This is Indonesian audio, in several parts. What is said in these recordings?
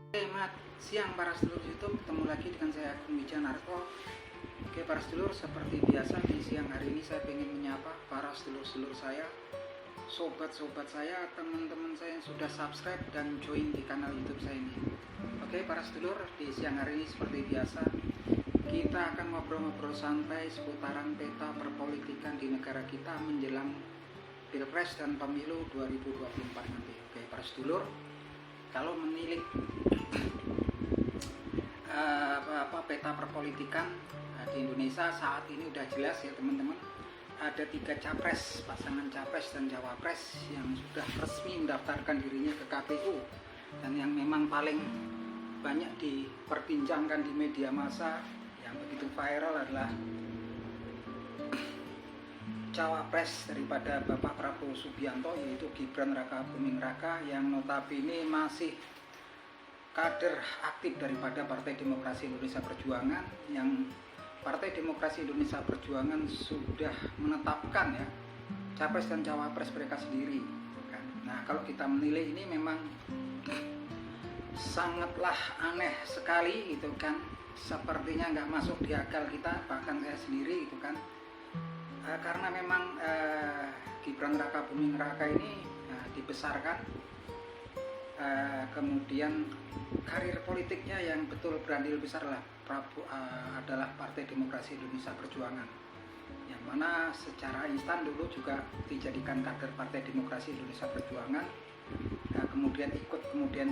Selamat siang para sedulur YouTube, ketemu lagi dengan saya Agung Wijanarko. Oke para sedulur, seperti biasa di siang hari ini saya ingin menyapa para sedulur-sedulur saya, sobat-sobat saya, teman-teman saya yang sudah subscribe dan join di kanal YouTube saya ini. Oke para sedulur, di siang hari ini seperti biasa kita akan ngobrol-ngobrol santai seputaran peta perpolitikan di negara kita menjelang Pilpres dan Pemilu 2024 nanti. Oke para sedulur, kalau menilik peta perpolitikan di Indonesia saat ini udah jelas ya teman-teman. Ada 3 capres, pasangan capres dan cawapres yang sudah resmi mendaftarkan dirinya ke KPU, dan yang memang paling banyak diperbincangkan di media massa yang begitu viral adalah cawapres daripada Bapak Prabowo Subianto, yaitu Gibran Rakabuming Raka, yang notabene masih kader aktif daripada Partai Demokrasi Indonesia Perjuangan, yang Partai Demokrasi Indonesia Perjuangan sudah menetapkan ya capres dan cawapres mereka sendiri kan. Nah kalau kita menilai ini memang sangatlah aneh sekali gitu kan, sepertinya nggak masuk di akal kita, bahkan saya sendiri gitu kan. Karena memang Gibran Rakabuming Raka ini dibesarkan, kemudian karir politiknya yang betul berandil besar adalah Partai Demokrasi Indonesia Perjuangan, yang mana secara instan dulu juga dijadikan kader Partai Demokrasi Indonesia Perjuangan, kemudian ikut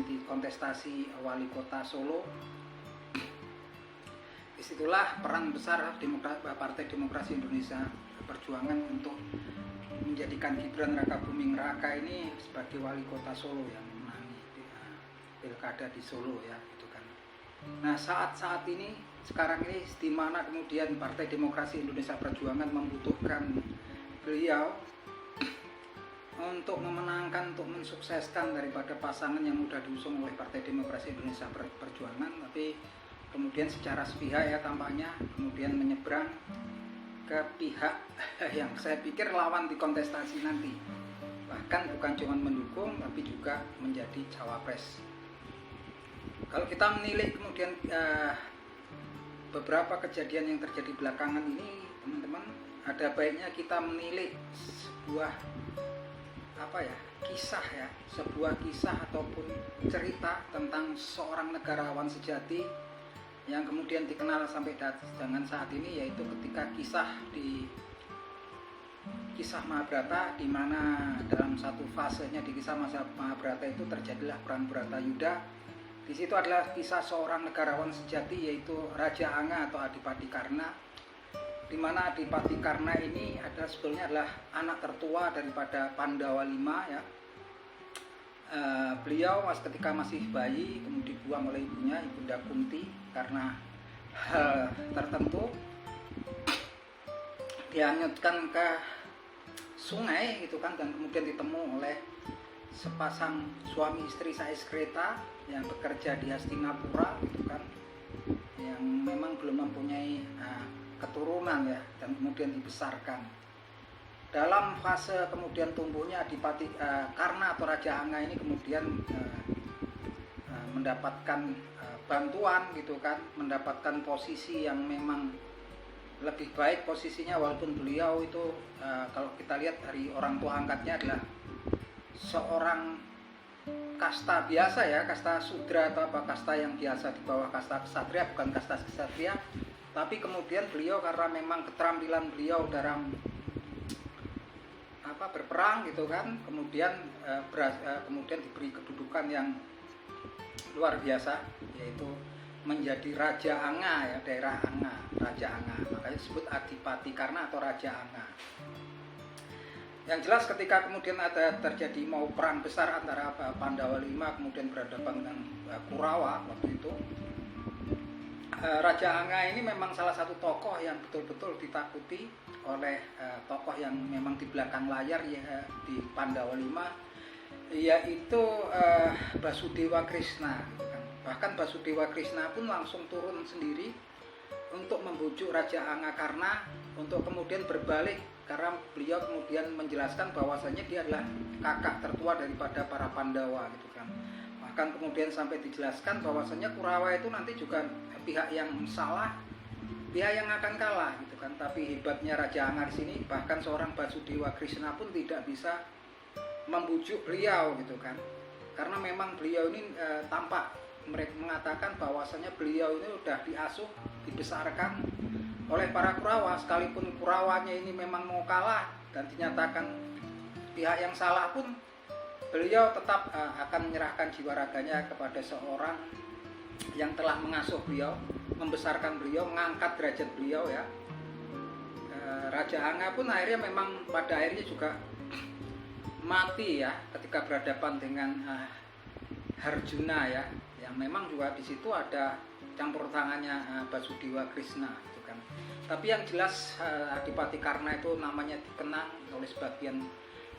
di kontestasi wali kota Solo. Disitulah peran besar Partai Demokrasi Indonesia Perjuangan untuk menjadikan Gibran Rakabuming Raka ini sebagai wali kota Solo yang memenangi pilkada di Solo ya gitu kan. Nah saat ini sekarang ini di mana kemudian Partai Demokrasi Indonesia Perjuangan membutuhkan beliau untuk memenangkan, untuk mensukseskan daripada pasangan yang sudah diusung oleh Partai Demokrasi Indonesia Perjuangan, tapi kemudian secara sepihak ya tampaknya kemudian menyeberang ke pihak yang saya pikir lawan di kontestasi nanti, bahkan bukan cuma mendukung tapi juga menjadi cawapres. Kalau kita menilai kemudian beberapa kejadian yang terjadi belakangan ini teman-teman, ada baiknya kita menilai sebuah sebuah kisah ataupun cerita tentang seorang negarawan sejati yang kemudian dikenal sampai dengan saat ini, yaitu ketika kisah Mahabharata, di mana dalam satu fasenya di kisah Mahabharata itu terjadilah perang Bharatayuda. Di situ adalah kisah seorang negarawan sejati, yaitu Raja Anga atau Adipati Karna, di mana Adipati Karna ini sebetulnya adalah anak tertua daripada Pandawa 5 ya. Beliau ketika masih bayi kemudian dibuang oleh ibunya, Ibunda Kunti, karena hal tertentu dihanyutkan ke sungai gitu kan, dan kemudian ditemu oleh sepasang suami istri Saiskreta yang bekerja di Hastinapura gitu kan, yang memang belum mempunyai keturunan ya, dan kemudian dibesarkan. Dalam fase kemudian tumbuhnya Adipati Karna atau Raja Anga ini kemudian mendapatkan bantuan gitu kan, mendapatkan posisi yang memang lebih baik posisinya, walaupun beliau itu kalau kita lihat dari orang tua angkatnya adalah seorang kasta biasa ya, kasta sudra atau kasta yang biasa di bawah kasta ksatria, bukan kasta ksatria. Tapi kemudian beliau karena memang keterampilan beliau dalam berperang gitu kan, kemudian diberi kedudukan yang luar biasa, yaitu menjadi Raja Anga ya, daerah Anga, Raja Anga, makanya disebut Adipati Karna atau Raja Anga. Yang jelas ketika kemudian ada terjadi mau perang besar antara Pandawa 5 kemudian berhadapan dengan Kurawa waktu itu, Raja Anga ini memang salah satu tokoh yang betul-betul ditakuti oleh tokoh yang memang di belakang layar ya di Pandawa 5, yaitu Basudewa Krishna gitu kan. Bahkan Basudewa Krishna pun langsung turun sendiri untuk membujuk Raja Anga Karna untuk kemudian berbalik, karena beliau kemudian menjelaskan bahwasanya dia adalah kakak tertua daripada para Pandawa gitu kan. bahkan kemudian sampai dijelaskan bahwasanya Kurawa itu nanti juga pihak yang salah, pihak yang akan kalah gitu kan. Tapi hebatnya Raja Anga di sini, bahkan seorang Basudewa Krishna pun tidak bisa membujuk beliau gitu kan, karena memang beliau ini tampak mereka mengatakan bahwasanya beliau ini udah diasuh, dibesarkan oleh para Kurawa. Sekalipun Kurawanya ini memang mau kalah dan dinyatakan pihak yang salah pun, beliau tetap akan menyerahkan jiwa raganya kepada seorang yang telah mengasuh beliau, membesarkan beliau, mengangkat derajat beliau ya. Raja Anga pun akhirnya memang pada akhirnya juga mati ya ketika berhadapan dengan Harjuna ya, yang memang juga di situ ada campur tangannya Basudewa Krishna gitu kan. Tapi yang jelas Adipati Karna itu namanya dikenang oleh sebagian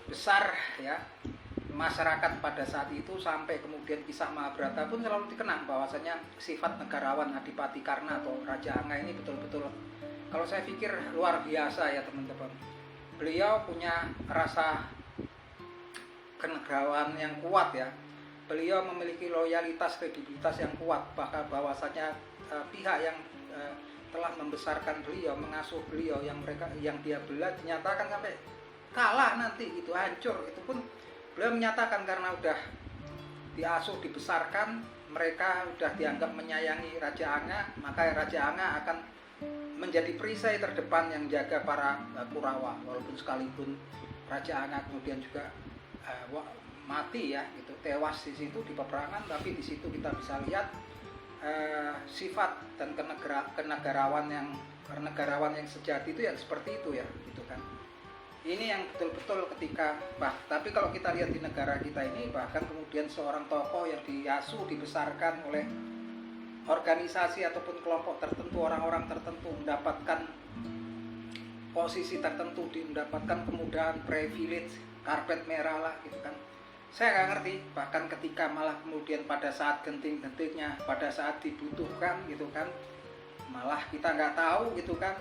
besar ya masyarakat pada saat itu, sampai kemudian kisah Mahabharata pun selalu dikenang bahwasanya sifat negarawan Adipati Karna atau Raja Anga ini betul-betul, kalau saya pikir luar biasa ya teman-teman. Beliau punya rasa kenegarawan yang kuat ya. Beliau memiliki loyalitas, kredibilitas yang kuat, bahkan bahwasanya pihak yang telah membesarkan beliau, mengasuh beliau, yang dia bela dinyatakan sampai kalah nanti itu hancur, itu pun beliau menyatakan karena udah diasuh, dibesarkan, mereka udah dianggap menyayangi Raja Anga, maka Raja Anga akan menjadi perisai terdepan yang jaga para Kurawa. Walaupun sekalipun Raja Anga kemudian juga mati ya, gitu, tewas di situ di peperangan, tapi di situ kita bisa lihat sifat dan kenegarawan yang sejati itu yang seperti itu ya, gitu kan. Ini yang betul-betul ketika tapi kalau kita lihat di negara kita ini, bahkan kemudian seorang tokoh yang diasuh, dibesarkan oleh organisasi ataupun kelompok tertentu, orang-orang tertentu, mendapatkan posisi tertentu, mendapatkan kemudahan, privilege, karpet merah lah gitu kan. Saya nggak ngerti, bahkan ketika malah kemudian pada saat genting-gentingnya, pada saat dibutuhkan gitu kan, malah kita nggak tahu gitu kan,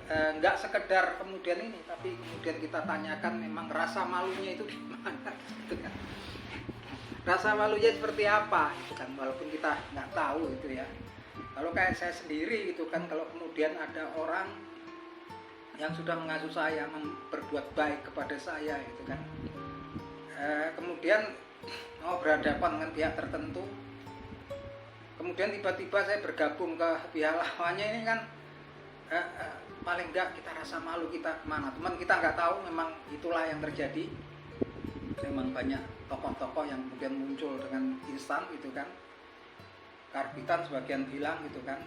nggak sekedar kemudian ini, tapi kemudian kita tanyakan memang rasa malunya itu di mana gitu kan. Rasa malunya seperti apa gitu kan, walaupun kita nggak tahu itu ya. Kalau kayak saya sendiri gitu kan, kalau kemudian ada orang yang sudah mengasuh saya, berbuat baik kepada saya gitu kan, kemudian mau berhadapan dengan pihak tertentu, kemudian tiba-tiba saya bergabung ke pihak lawannya, ini kan paling enggak kita rasa malu, kita kemana teman, kita nggak tahu, memang itulah yang terjadi. Memang banyak tokoh-tokoh yang kemudian muncul dengan instan gitu kan, karbitan sebagian hilang gitu kan,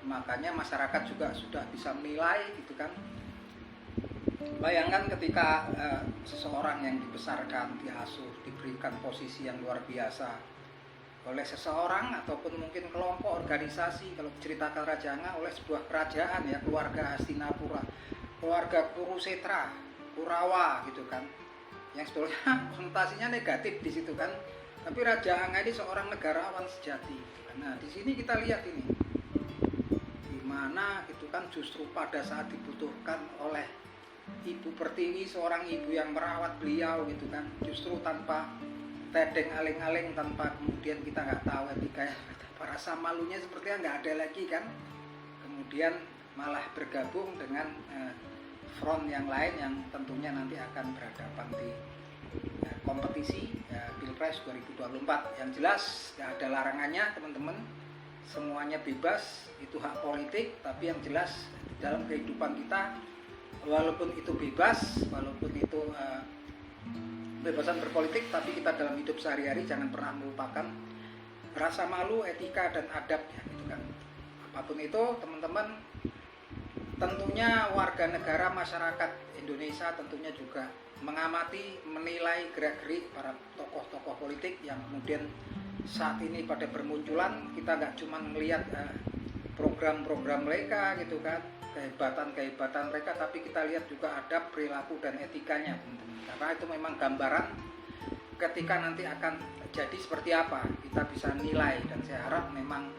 makanya masyarakat juga sudah bisa menilai gitu kan. Bayangkan ketika seseorang yang dibesarkan, diasuh, diberikan posisi yang luar biasa oleh seseorang ataupun mungkin kelompok organisasi, kalau ceritakan Raja Anga oleh sebuah kerajaan ya, keluarga Hastinapura, keluarga Kurusetra, Kurawa gitu kan, yang sebetulnya konotasinya negatif di situ kan, tapi Raja Anga ini seorang negarawan sejati. Nah di sini kita lihat ini, di mana gitu kan, justru pada saat dibutuhkan oleh Ibu Pertiwi, seorang ibu yang merawat beliau gitu kan, justru tanpa tedeng aling-aling, tanpa kemudian kita nggak tahu etikanya, rasa malunya sepertinya nggak ada lagi kan, kemudian malah bergabung dengan front yang lain yang tentunya nanti akan berhadapan di kompetisi Pilpres 2024. Yang jelas nggak ada larangannya teman-teman, semuanya bebas, itu hak politik. Tapi yang jelas dalam kehidupan kita, walaupun itu bebas, walaupun itu kebebasan berpolitik, tapi kita dalam hidup sehari-hari jangan pernah melupakan rasa malu, etika dan adab ya, gitu kan. Apapun itu teman-teman, tentunya warga negara, masyarakat Indonesia tentunya juga mengamati, menilai gerak-gerik para tokoh-tokoh politik yang kemudian saat ini pada bermunculan. Kita nggak cuma melihat program-program mereka gitu kan, kehebatan mereka, tapi kita lihat juga adab, perilaku dan etikanya teman-teman. Karena itu memang gambaran ketika nanti akan jadi seperti apa, kita bisa nilai. Dan saya harap memang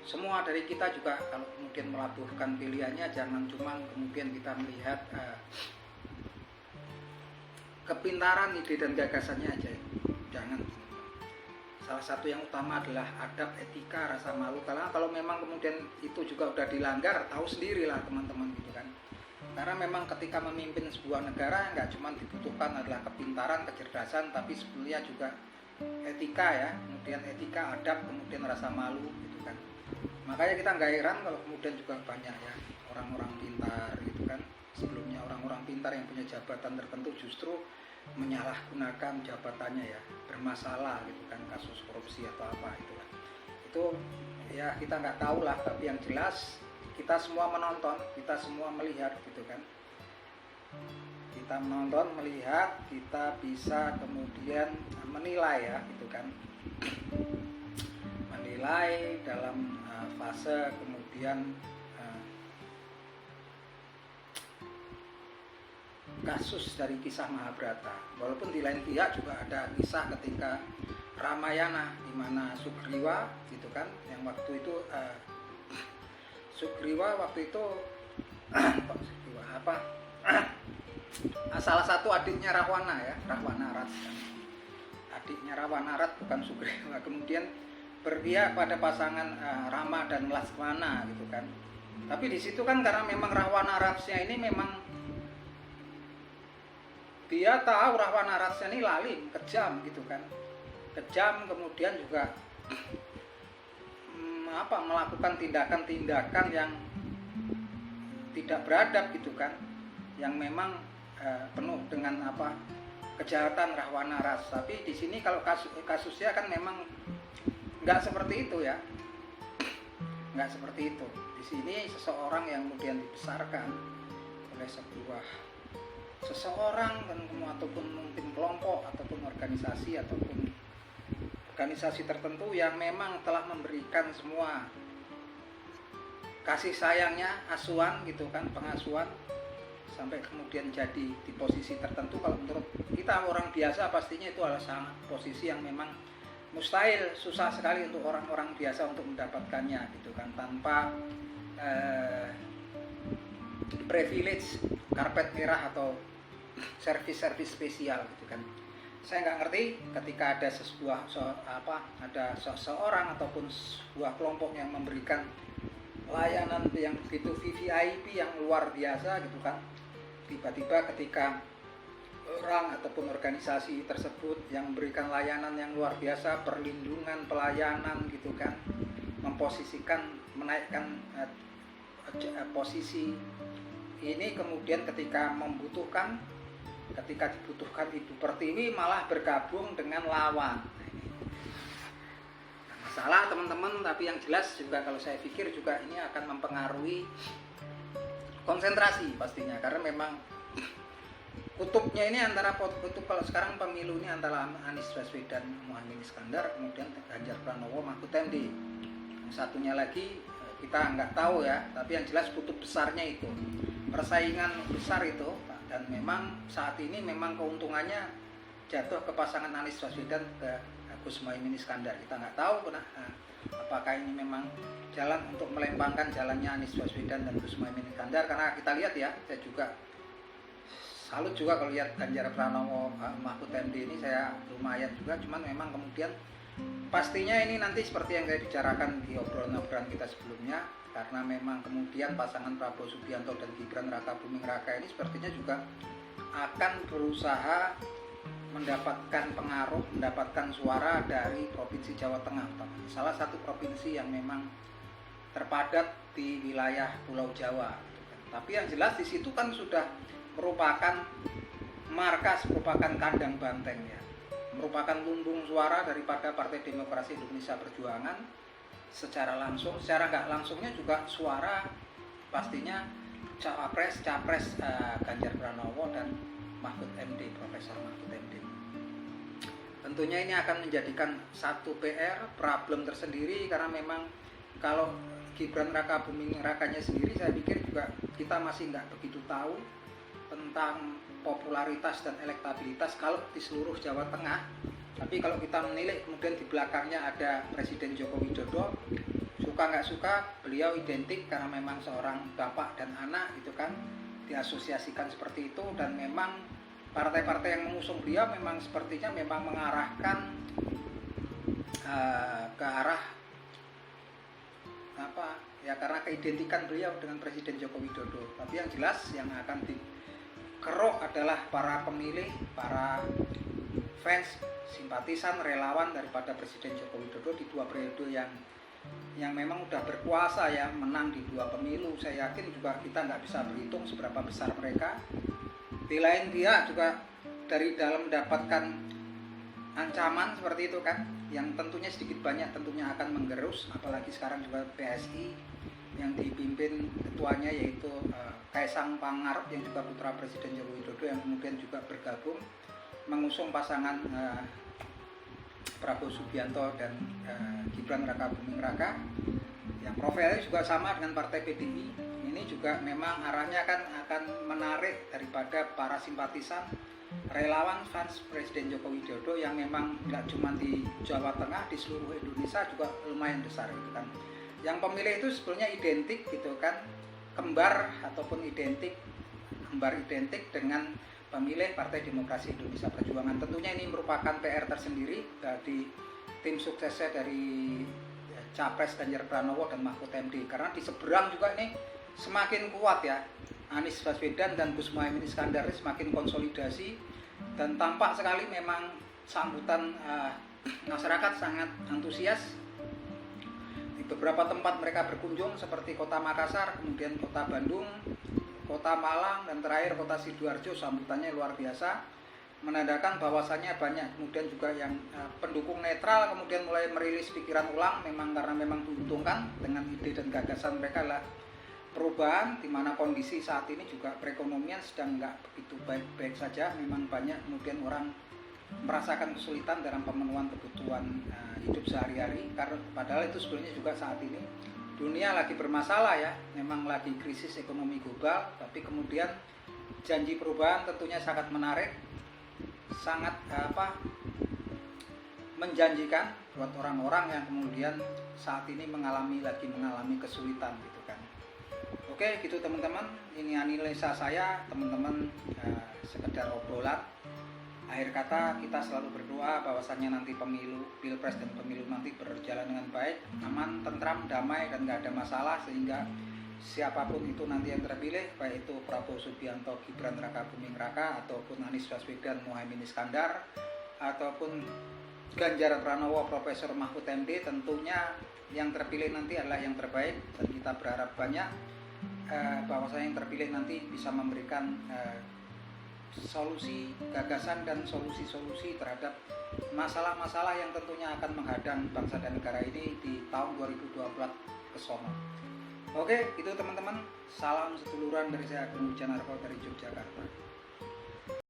semua dari kita juga kalau kemudian melabuhkan pilihannya, jangan cuma kemudian kita melihat kepintaran ide dan gagasannya aja, jangan. salah satu yang utama adalah adab, etika, rasa malu. Karena kalau memang kemudian itu juga udah dilanggar, tahu sendirilah teman-teman gitu kan. Karena memang ketika memimpin sebuah negara nggak cuma dibutuhkan adalah kepintaran, kecerdasan, tapi sebetulnya juga etika ya, kemudian etika, adab, kemudian rasa malu gitu kan. Makanya kita nggak heran kalau kemudian juga banyak ya orang-orang pintar gitu kan. Sebelumnya orang-orang pintar yang punya jabatan tertentu justru menyalahgunakan jabatannya ya, bermasalah gitu kan, kasus korupsi atau apa itu lah. Itu ya kita nggak tahu lah, tapi yang jelas kita semua menonton, kita semua melihat gitu kan. Kita menonton, melihat, kita bisa kemudian menilai ya gitu kan. Menilai dalam fase kemudian kasus dari kisah Mahabharata. Walaupun di lain pihak juga ada kisah ketika Ramayana di mana Sugriwa gitu kan, yang waktu itu Sugriwa waktu itu salah satu adiknya Rahwana ya, Rahwanarat kan. Adiknya Rahwanarat bukan Sugriwa. Kemudian berpihak pada pasangan Rama dan Laksmana gitu kan. Tapi di situ kan karena memang Rahwanaratnya ini memang dia tahu Rahwanaratnya ini lalim, kejam gitu kan. Kejam, kemudian juga melakukan tindakan-tindakan yang tidak beradab gitu kan, yang memang penuh dengan kejahatan Rahwanarat. Tapi di sini kalau kasusnya kan memang nggak seperti itu ya, nggak seperti itu. Di sini seseorang yang kemudian dibesarkan oleh seseorang dan ataupun mungkin kelompok ataupun organisasi tertentu yang memang telah memberikan semua kasih sayangnya, asuhan gitu kan, pengasuhan, sampai kemudian jadi di posisi tertentu. Kalau menurut kita orang biasa pastinya itu adalah sangat posisi yang memang mustahil, susah sekali untuk orang-orang biasa untuk mendapatkannya gitu kan, tanpa privilege, karpet merah atau servis spesial gitu kan. Saya nggak ngerti ketika ada seseorang ataupun sebuah kelompok yang memberikan layanan yang begitu VVIP yang luar biasa gitu kan, tiba-tiba ketika orang ataupun organisasi tersebut yang memberikan layanan yang luar biasa, perlindungan, pelayanan gitu kan, memposisikan, menaikkan posisi ini, kemudian ketika dibutuhkan Ibu Pertiwi malah bergabung dengan lawan. Masalah teman-teman, tapi yang jelas juga kalau saya pikir juga ini akan mempengaruhi konsentrasi pastinya, karena memang kutubnya ini antara kutub kalau sekarang pemilu ini antara Anies Baswedan, Muhaimin Iskandar, kemudian Ganjar Pranowo, Mahfud MD. Yang satunya lagi kita nggak tahu ya, tapi yang jelas kutub besarnya itu, persaingan besar itu. Dan memang saat ini memang keuntungannya jatuh ke pasangan Anies Baswedan ke Gus Muhaimin Iskandar. Kita nggak tahu apakah ini memang jalan untuk melempangkan jalannya Anies Baswedan dan Gus Muhaimin Iskandar. Karena kita lihat ya, saya juga salut juga kalau lihat Ganjar Pranowo, Mahfud MD ini, saya lumayan juga. Cuman memang kemudian pastinya ini nanti seperti yang saya bicarakan di obrolan-obrolan kita sebelumnya, karena memang kemudian pasangan Prabowo Subianto dan Gibran Rakabuming Raka ini sepertinya juga akan berusaha mendapatkan pengaruh, mendapatkan suara dari Provinsi Jawa Tengah, salah satu provinsi yang memang terpadat di wilayah Pulau Jawa. Tapi yang jelas di situ kan sudah merupakan markas, merupakan kandang banteng ya, merupakan lumbung suara daripada Partai Demokrasi Indonesia Perjuangan secara langsung, secara nggak langsungnya juga suara pastinya capres Ganjar Pranowo dan Mahfud MD, Profesor Mahfud MD. Tentunya ini akan menjadikan satu problem tersendiri, karena memang kalau Gibran Rakabuming Rakanya sendiri saya pikir juga kita masih nggak begitu tahu tentang popularitas dan elektabilitas kalau di seluruh Jawa Tengah. Tapi kalau kita menilai kemudian di belakangnya ada Presiden Joko Widodo, suka nggak suka beliau identik karena memang seorang bapak dan anak gitu kan, diasosiasikan seperti itu. Dan memang partai-partai yang mengusung beliau memang sepertinya memang mengarahkan ke arah apa ya, karena keidentikan beliau dengan Presiden Joko Widodo. Tapi yang jelas yang akan dikerok adalah para pemilih, para fans, simpatisan, relawan daripada Presiden Joko Widodo di 2 periode yang memang udah berkuasa ya, menang di 2 pemilu. Saya yakin juga kita nggak bisa berhitung seberapa besar mereka. Di lain pihak juga dari dalam mendapatkan ancaman seperti itu kan, yang tentunya sedikit banyak tentunya akan menggerus, apalagi sekarang juga PSI yang dipimpin ketuanya yaitu Kaisang Pangarep yang juga putra Presiden Joko Widodo, yang kemudian juga bergabung mengusung pasangan Prabowo Subianto dan Gibran Raka Buming Raka yang profilnya juga sama dengan partai PDI. Ini juga memang arahnya kan akan menarik daripada para simpatisan, relawan, fans Presiden Joko Widodo yang memang nggak cuma di Jawa Tengah, di seluruh Indonesia juga lumayan besar gitu kan. Yang pemilih itu sebetulnya identik gitu kan, kembar identik dengan pemilih Partai Demokrasi Indonesia Perjuangan. Tentunya ini merupakan PR tersendiri di tim suksesnya dari Capres Ganjar Pranowo dan Mahfud MD, karena di seberang juga ini semakin kuat ya, Anies Baswedan dan Gus Muhaimin Iskandar semakin konsolidasi, dan tampak sekali memang sambutan masyarakat sangat antusias. Di beberapa tempat mereka berkunjung seperti Kota Makassar, kemudian Kota Bandung, Kota Malang, dan terakhir Kota Sidoarjo, sambutannya luar biasa, menandakan bahwasannya banyak kemudian juga yang pendukung netral kemudian mulai merilis pikiran ulang, karena memang diuntungkan dengan ide dan gagasan mereka lah perubahan, di mana kondisi saat ini juga perekonomian sedang nggak begitu baik-baik saja. Memang banyak kemudian orang merasakan kesulitan dalam pemenuhan kebutuhan hidup sehari-hari, karena padahal itu sebenarnya juga saat ini dunia lagi bermasalah ya, memang lagi krisis ekonomi global. Tapi kemudian janji perubahan tentunya sangat menarik, sangat menjanjikan buat orang-orang yang kemudian saat ini mengalami kesulitan gitu kan. Oke, gitu teman-teman, ini analisa saya, teman-teman, sekedar obrolan. Akhir kata, kita selalu berdoa bahwasannya nanti Pilpres dan pemilu nanti berjalan dengan baik, aman, tentram, damai, dan gak ada masalah, sehingga siapapun itu nanti yang terpilih, baik itu Prabowo Subianto, Gibran Raka Buming Raka, ataupun Anies Baswedan, Muhaimin Iskandar, ataupun Ganjar Pranowo, Profesor Mahfud MD, tentunya yang terpilih nanti adalah yang terbaik, dan kita berharap banyak bahwasanya yang terpilih nanti bisa memberikan solusi, gagasan, dan solusi-solusi terhadap masalah-masalah yang tentunya akan menghadang bangsa dan negara ini di tahun 2024 ke sono. Oke, itu teman-teman, salam seduluran dari saya, Agung Wijanarko dari Yogyakarta.